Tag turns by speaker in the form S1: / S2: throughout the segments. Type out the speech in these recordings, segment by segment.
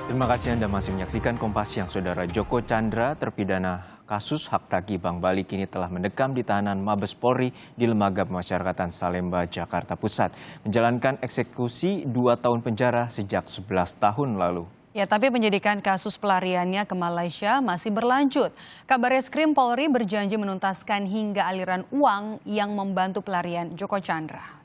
S1: Terima kasih Anda masih menyaksikan Kompas Siang. Saudara Joko Chandra, terpidana kasus hak tagih Bank Bali, kini telah mendekam di tahanan Mabes Polri di Lembaga Pemasyarakatan Salemba, Jakarta Pusat. Menjalankan eksekusi 2 tahun penjara sejak 11 tahun lalu.
S2: Ya, tapi penyidikan kasus pelariannya ke Malaysia masih berlanjut. Kabareskrim Polri berjanji menuntaskan hingga aliran uang yang membantu pelarian Joko Chandra.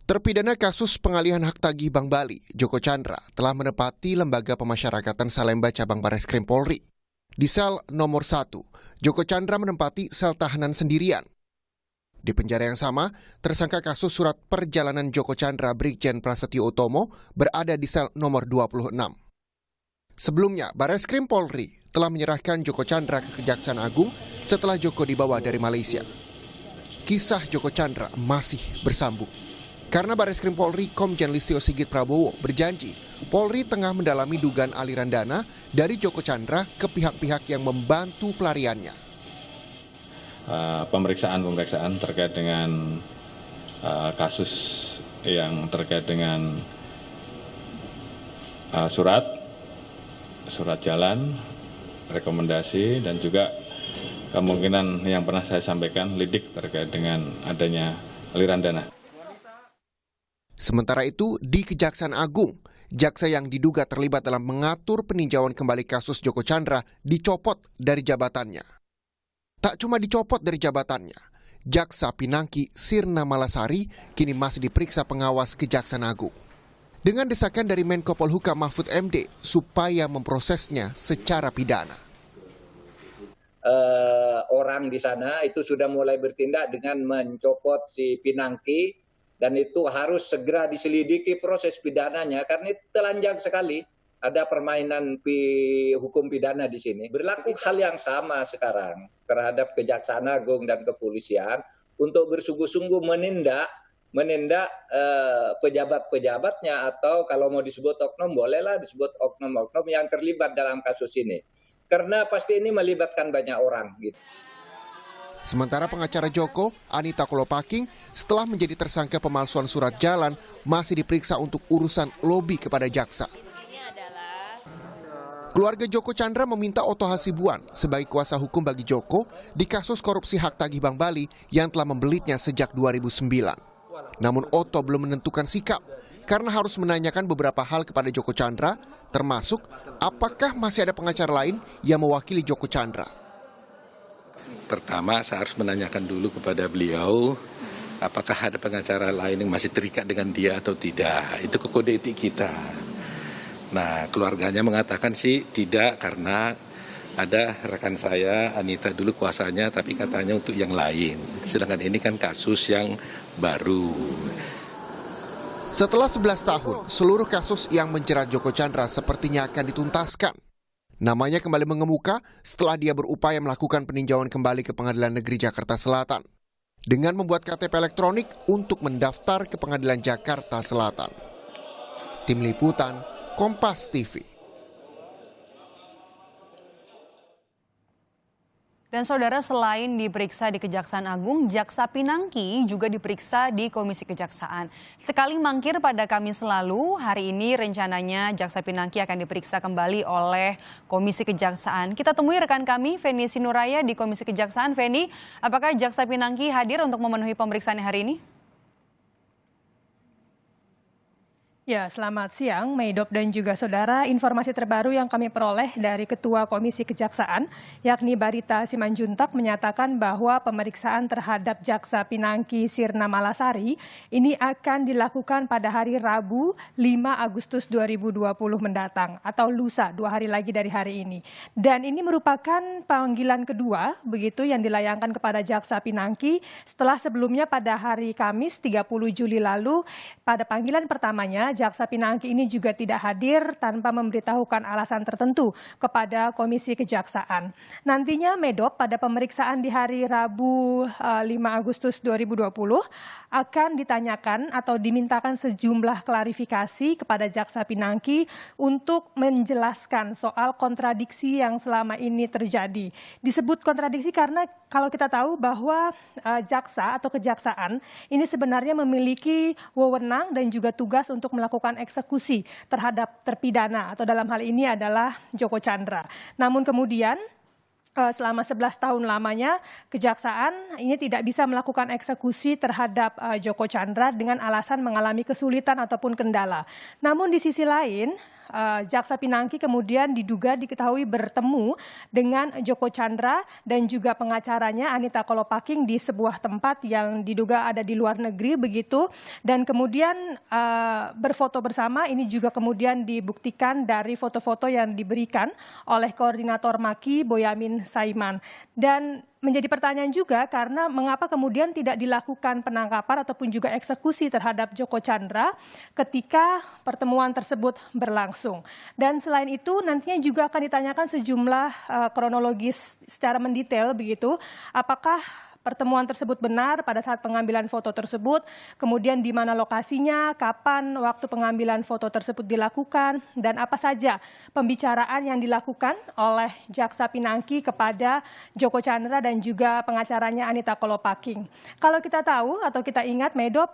S3: Terpidana kasus pengalihan hak tagih Bank Bali, Joko Chandra, telah menempati Lembaga Pemasyarakatan Salemba Cabang Bareskrim Polri. Di sel nomor 1, Joko Chandra menempati sel tahanan sendirian. Di penjara yang sama, tersangka kasus surat perjalanan Joko Chandra Brigjen Prasetyo Utomo berada di sel nomor 26. Sebelumnya, Bareskrim Polri telah menyerahkan Joko Chandra ke Kejaksaan Agung setelah Joko dibawa dari Malaysia. Kisah Joko Chandra masih bersambung. Karena Bareskrim Polri Komjen Listio Sigit Prabowo berjanji Polri tengah mendalami dugaan aliran dana dari Joko Chandra ke pihak-pihak yang membantu pelariannya.
S4: Pemeriksaan terkait dengan kasus yang terkait dengan surat jalan, rekomendasi, dan juga kemungkinan yang pernah saya sampaikan lidik terkait dengan adanya aliran dana.
S3: Sementara itu, di Kejaksaan Agung, jaksa yang diduga terlibat dalam mengatur peninjauan kembali kasus Joko Chandra dicopot dari jabatannya. Tak cuma dicopot dari jabatannya, Jaksa Pinangki Sirna Malasari kini masih diperiksa pengawas Kejaksaan Agung. Dengan desakan dari Menko Polhukam Mahfud MD supaya memprosesnya secara pidana.
S5: Orang di sana itu sudah mulai bertindak dengan mencopot si Pinangki, dan itu harus segera diselidiki proses pidananya karena itu telanjang sekali. Ada permainan hukum pidana di sini. Berlaku hal yang sama sekarang terhadap Kejaksaan Agung dan Kepolisian untuk bersungguh-sungguh menindak pejabat-pejabatnya, atau kalau mau disebut oknum bolehlah disebut oknum-oknum yang terlibat dalam kasus ini. Karena pasti ini melibatkan banyak orang gitu.
S3: Sementara pengacara Joko, Anita Kolopaking, setelah menjadi tersangka pemalsuan surat jalan, masih diperiksa untuk urusan lobi kepada jaksa. Keluarga Joko Chandra meminta Oto Hasibuan sebagai kuasa hukum bagi Joko di kasus korupsi hak tagih Bank Bali yang telah membelitnya sejak 2009. Namun Oto belum menentukan sikap karena harus menanyakan beberapa hal kepada Joko Chandra, termasuk apakah masih ada pengacara lain yang mewakili Joko Chandra.
S6: Pertama, saya harus menanyakan dulu kepada beliau apakah ada pengacara lain yang masih terikat dengan dia atau tidak. Itu ke kode etik kita. Nah, keluarganya mengatakan sih tidak karena ada rekan saya, Anita dulu kuasanya, tapi katanya untuk yang lain. Sedangkan ini kan kasus yang baru.
S3: Setelah 11 tahun, seluruh kasus yang menjerat Joko Chandra sepertinya akan dituntaskan. Namanya kembali mengemuka setelah dia berupaya melakukan peninjauan kembali ke Pengadilan Negeri Jakarta Selatan dengan membuat KTP elektronik untuk mendaftar ke Pengadilan Jakarta Selatan. Tim Liputan, Kompas TV.
S2: Dan saudara, selain diperiksa di Kejaksaan Agung, Jaksa Pinangki juga diperiksa di Komisi Kejaksaan. Sekali mangkir pada Kamis lalu, hari ini rencananya Jaksa Pinangki akan diperiksa kembali oleh Komisi Kejaksaan. Kita temui rekan kami, Feni Sinuraya di Komisi Kejaksaan. Feni, apakah Jaksa Pinangki hadir untuk memenuhi pemeriksaan hari ini?
S7: Ya, selamat siang, Maidop dan juga saudara. Informasi terbaru yang kami peroleh dari Ketua Komisi Kejaksaan, yakni Barita Simanjuntak, menyatakan bahwa pemeriksaan terhadap Jaksa Pinangki Sirna Malasari ini akan dilakukan pada hari Rabu 5 Agustus 2020 mendatang, atau lusa, 2 hari lagi dari hari ini. Dan ini merupakan panggilan kedua, begitu, yang dilayangkan kepada Jaksa Pinangki setelah sebelumnya pada hari Kamis 30 Juli lalu, pada panggilan pertamanya, Jaksa Pinangki ini juga tidak hadir tanpa memberitahukan alasan tertentu kepada Komisi Kejaksaan. Nantinya Medop pada pemeriksaan di hari Rabu 5 Agustus 2020 akan ditanyakan atau dimintakan sejumlah klarifikasi kepada Jaksa Pinangki untuk menjelaskan soal kontradiksi yang selama ini terjadi. Disebut kontradiksi karena kalau kita tahu bahwa jaksa atau kejaksaan ini sebenarnya memiliki wewenang dan juga tugas untuk melakukan melakukan eksekusi terhadap terpidana atau dalam hal ini adalah Joko Chandra. Namun kemudian selama 11 tahun lamanya kejaksaan ini tidak bisa melakukan eksekusi terhadap Joko Chandra dengan alasan mengalami kesulitan ataupun kendala. Namun di sisi lain, Jaksa Pinangki kemudian diduga diketahui bertemu dengan Joko Chandra dan juga pengacaranya Anita Kolopaking di sebuah tempat yang diduga ada di luar negeri begitu, dan kemudian berfoto bersama. Ini juga kemudian dibuktikan dari foto-foto yang diberikan oleh koordinator Maki Boyamin Saiman. Dan menjadi pertanyaan juga karena mengapa kemudian tidak dilakukan penangkapan ataupun juga eksekusi terhadap Joko Chandra ketika pertemuan tersebut berlangsung. Dan selain itu nantinya juga akan ditanyakan sejumlah kronologis secara mendetail begitu, apakah pertemuan tersebut benar pada saat pengambilan foto tersebut, kemudian di mana lokasinya, kapan waktu pengambilan foto tersebut dilakukan, dan apa saja pembicaraan yang dilakukan oleh Jaksa Pinangki kepada Joko Chandra dan juga pengacaranya Anita Kolopaking. Kalau kita tahu atau kita ingat, Medop,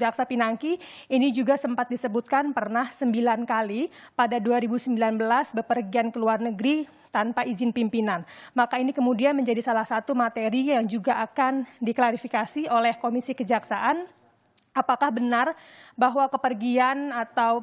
S7: Jaksa Pinangki ini juga sempat disebutkan pernah 9 kali pada 2019 bepergian ke luar negeri tanpa izin pimpinan. Maka ini kemudian menjadi salah satu materi yang juga akan diklarifikasi oleh Komisi Kejaksaan. Apakah benar bahwa kepergian atau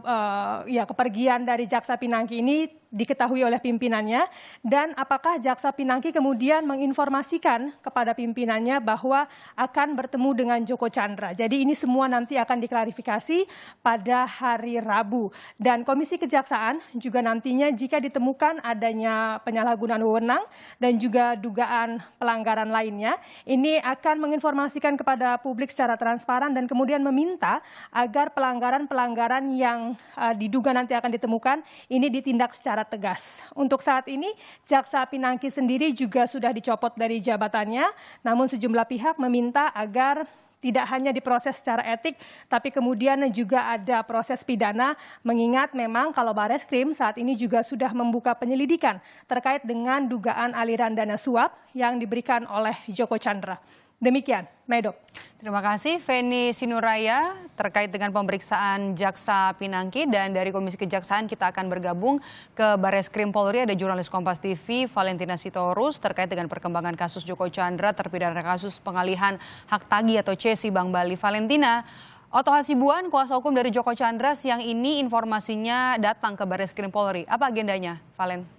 S7: kepergian dari Jaksa Pinangki ini diketahui oleh pimpinannya, dan apakah Jaksa Pinangki kemudian menginformasikan kepada pimpinannya bahwa akan bertemu dengan Joko Chandra. Jadi ini semua nanti akan diklarifikasi pada hari Rabu. Dan Komisi Kejaksaan juga nantinya jika ditemukan adanya penyalahgunaan wewenang dan juga dugaan pelanggaran lainnya, ini akan menginformasikan kepada publik secara transparan dan kemudian meminta agar pelanggaran-pelanggaran yang diduga nanti akan ditemukan ini ditindak secara tegas. Untuk saat ini, Jaksa Pinangki sendiri juga sudah dicopot dari jabatannya, namun sejumlah pihak meminta agar tidak hanya diproses secara etik, tapi kemudian juga ada proses pidana, mengingat memang kalau Bareskrim saat ini juga sudah membuka penyelidikan terkait dengan dugaan aliran dana suap yang diberikan oleh Joko Chandra. Demikian, Medop.
S2: Terima kasih Feni Sinuraya terkait dengan pemeriksaan Jaksa Pinangki, dan dari Komisi Kejaksaan kita akan bergabung ke Bareskrim Polri. Ada jurnalis Kompas TV Valentina Sitorus terkait dengan perkembangan kasus Joko Chandra terpidana kasus pengalihan hak tagih atau CSI Bank Bali. Valentina, Oto Hasibuan, kuasa hukum dari Joko Chandra, siang ini informasinya datang ke Bareskrim Polri. Apa agendanya, Valen?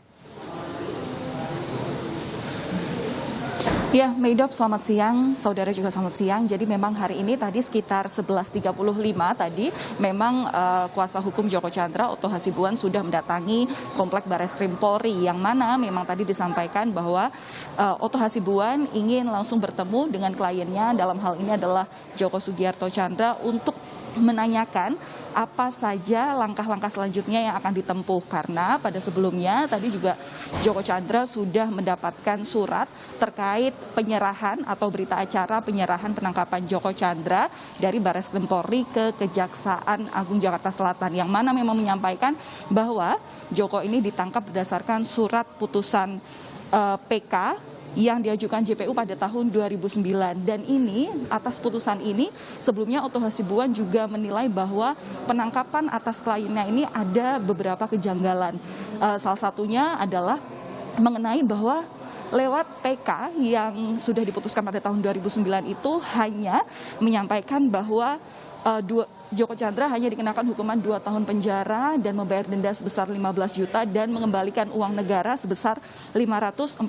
S8: Ya, Medop, selamat siang. Saudara juga selamat siang. Jadi memang hari ini tadi sekitar 11.35 tadi memang kuasa hukum Joko Chandra, Oto Hasibuan, sudah mendatangi Komplek Bareskrim Polri, yang mana memang tadi disampaikan bahwa Oto Hasibuan ingin langsung bertemu dengan kliennya, dalam hal ini adalah Joko Sugiarto Chandra, untuk menanyakan apa saja langkah-langkah selanjutnya yang akan ditempuh, karena pada sebelumnya tadi juga Joko Chandra sudah mendapatkan surat terkait penyerahan atau berita acara penyerahan penangkapan Joko Chandra dari Bareskrim Polri ke Kejaksaan Agung Jakarta Selatan, yang mana memang menyampaikan bahwa Joko ini ditangkap berdasarkan surat putusan PK yang diajukan JPU pada tahun 2009. Dan ini, atas putusan ini, sebelumnya Oto Hasibuan juga menilai bahwa penangkapan atas kliennya ini ada beberapa kejanggalan. Salah satunya adalah mengenai bahwa lewat PK yang sudah diputuskan pada tahun 2009 itu hanya menyampaikan bahwa Joko Chandra hanya dikenakan hukuman 2 tahun penjara dan membayar denda sebesar 15 juta dan mengembalikan uang negara sebesar 546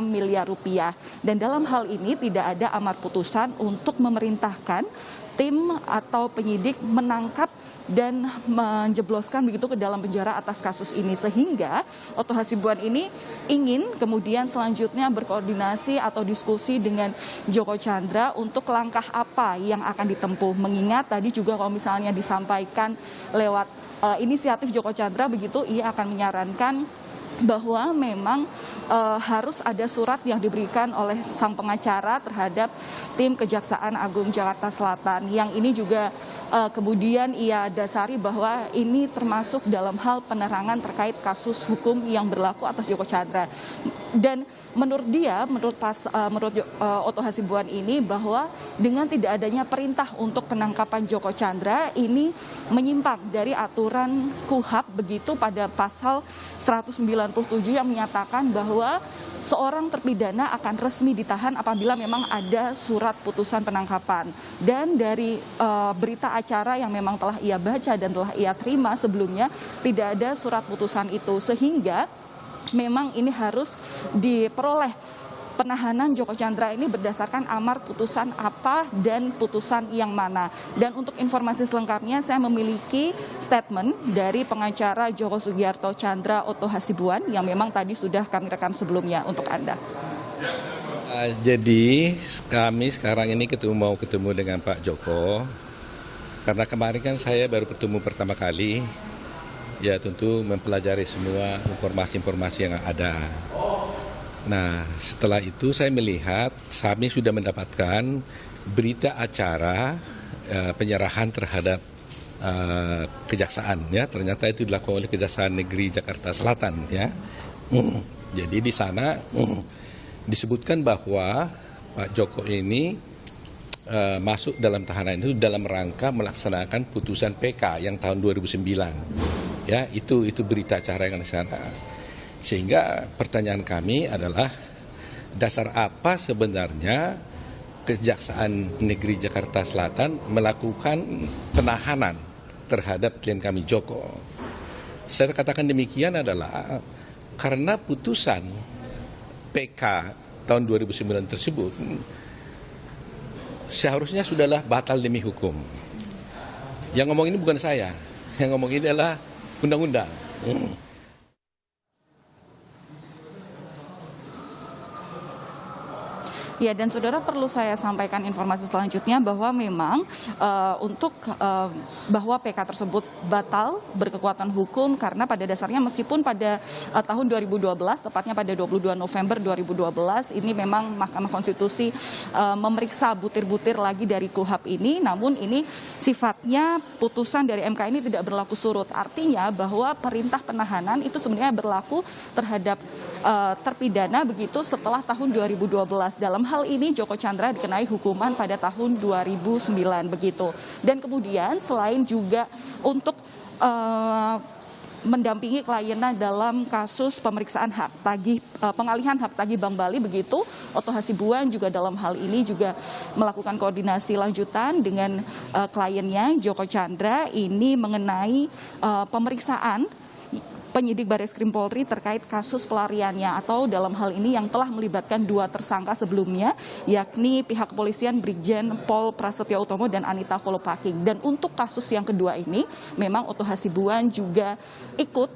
S8: miliar rupiah. Dan dalam hal ini tidak ada amar putusan untuk memerintahkan tim atau penyidik menangkap dan menjebloskan begitu ke dalam penjara atas kasus ini, sehingga Oto Hasibuan ini ingin kemudian selanjutnya berkoordinasi atau diskusi dengan Joko Chandra untuk langkah apa yang akan ditempuh, mengingat tadi juga kalau misalnya disampaikan lewat inisiatif Joko Chandra begitu, ia akan menyarankan bahwa memang harus ada surat yang diberikan oleh sang pengacara terhadap tim Kejaksaan Agung Jakarta Selatan, yang ini juga kemudian ia dasari bahwa ini termasuk dalam hal penerangan terkait kasus hukum yang berlaku atas Joko Chandra. Dan menurut dia, menurut Oto Hasibuan ini, bahwa dengan tidak adanya perintah untuk penangkapan Joko Chandra ini menyimpang dari aturan KUHP begitu pada pasal 197 yang menyatakan bahwa seorang terpidana akan resmi ditahan apabila memang ada surat putusan penangkapan. Dan dari berita acara yang memang telah ia baca dan telah ia terima sebelumnya, tidak ada surat putusan itu, sehingga memang ini harus diperoleh penahanan Joko Chandra ini berdasarkan amar putusan apa dan putusan yang mana. Dan untuk informasi selengkapnya saya memiliki statement dari pengacara Joko Sugiarto Tjandra Otto Hasibuan yang memang tadi sudah kami rekam sebelumnya untuk Anda.
S6: Jadi kami sekarang ini mau ketemu dengan Pak Joko, karena kemarin kan saya baru bertemu pertama kali, ya tentu mempelajari semua informasi-informasi yang ada. Nah, setelah itu saya melihat kami sudah mendapatkan berita acara penyerahan terhadap kejaksaan, ya ternyata itu dilakukan oleh Kejaksaan Negeri Jakarta Selatan, ya. Jadi di sana disebutkan bahwa Pak Joko ini masuk dalam tahanan itu dalam rangka melaksanakan putusan PK yang tahun 2009, ya itu berita acara yang di sana. Sehingga pertanyaan kami adalah dasar apa sebenarnya Kejaksaan Negeri Jakarta Selatan melakukan penahanan terhadap klien kami Joko. Saya katakan demikian adalah karena putusan PK tahun 2009 tersebut seharusnya sudahlah batal demi hukum. Yang ngomong ini bukan saya, yang ngomong ini adalah undang-undang.
S8: Ya, dan saudara perlu saya sampaikan informasi selanjutnya bahwa memang bahwa PK tersebut batal berkekuatan hukum karena pada dasarnya meskipun pada tahun 2012, tepatnya pada 22 November 2012, ini memang Mahkamah Konstitusi memeriksa butir-butir lagi dari KUHP ini, namun ini sifatnya putusan dari MK ini tidak berlaku surut. Artinya bahwa perintah penahanan itu sebenarnya berlaku terhadap terpidana begitu setelah tahun 2012. Dalam hal ini Joko Chandra dikenai hukuman pada tahun 2009 begitu. Dan kemudian selain juga untuk mendampingi kliennya dalam kasus pemeriksaan hak tagih, pengalihan hak tagih Bank Bali begitu, Otto Hasibuan juga dalam hal ini juga melakukan koordinasi lanjutan dengan kliennya Joko Chandra ini mengenai pemeriksaan penyidik Bareskrim Polri terkait kasus pelariannya, atau dalam hal ini yang telah melibatkan dua tersangka sebelumnya, yakni pihak kepolisian Brigjen Pol Prasetyo Utomo dan Anita Kolopaking. Dan untuk kasus yang kedua ini, memang Otto Hasibuan juga ikut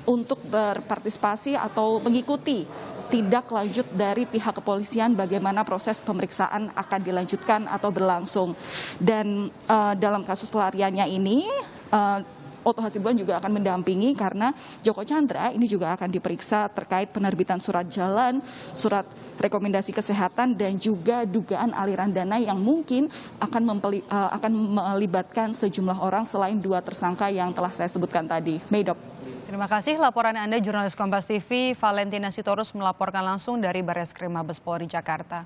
S8: untuk berpartisipasi atau mengikuti tindak lanjut dari pihak kepolisian bagaimana proses pemeriksaan akan dilanjutkan atau berlangsung. Dan dalam kasus pelariannya ini, Otto Hasibuan juga akan mendampingi karena Joko Chandra ini juga akan diperiksa terkait penerbitan surat jalan, surat rekomendasi kesehatan, dan juga dugaan aliran dana yang mungkin akan melibatkan sejumlah orang selain dua tersangka yang telah saya sebutkan tadi. Meidop.
S2: Terima kasih laporan Anda, jurnalis Kompas TV Valentina Sitorus melaporkan langsung dari Bareskrim Mabes Polri Jakarta.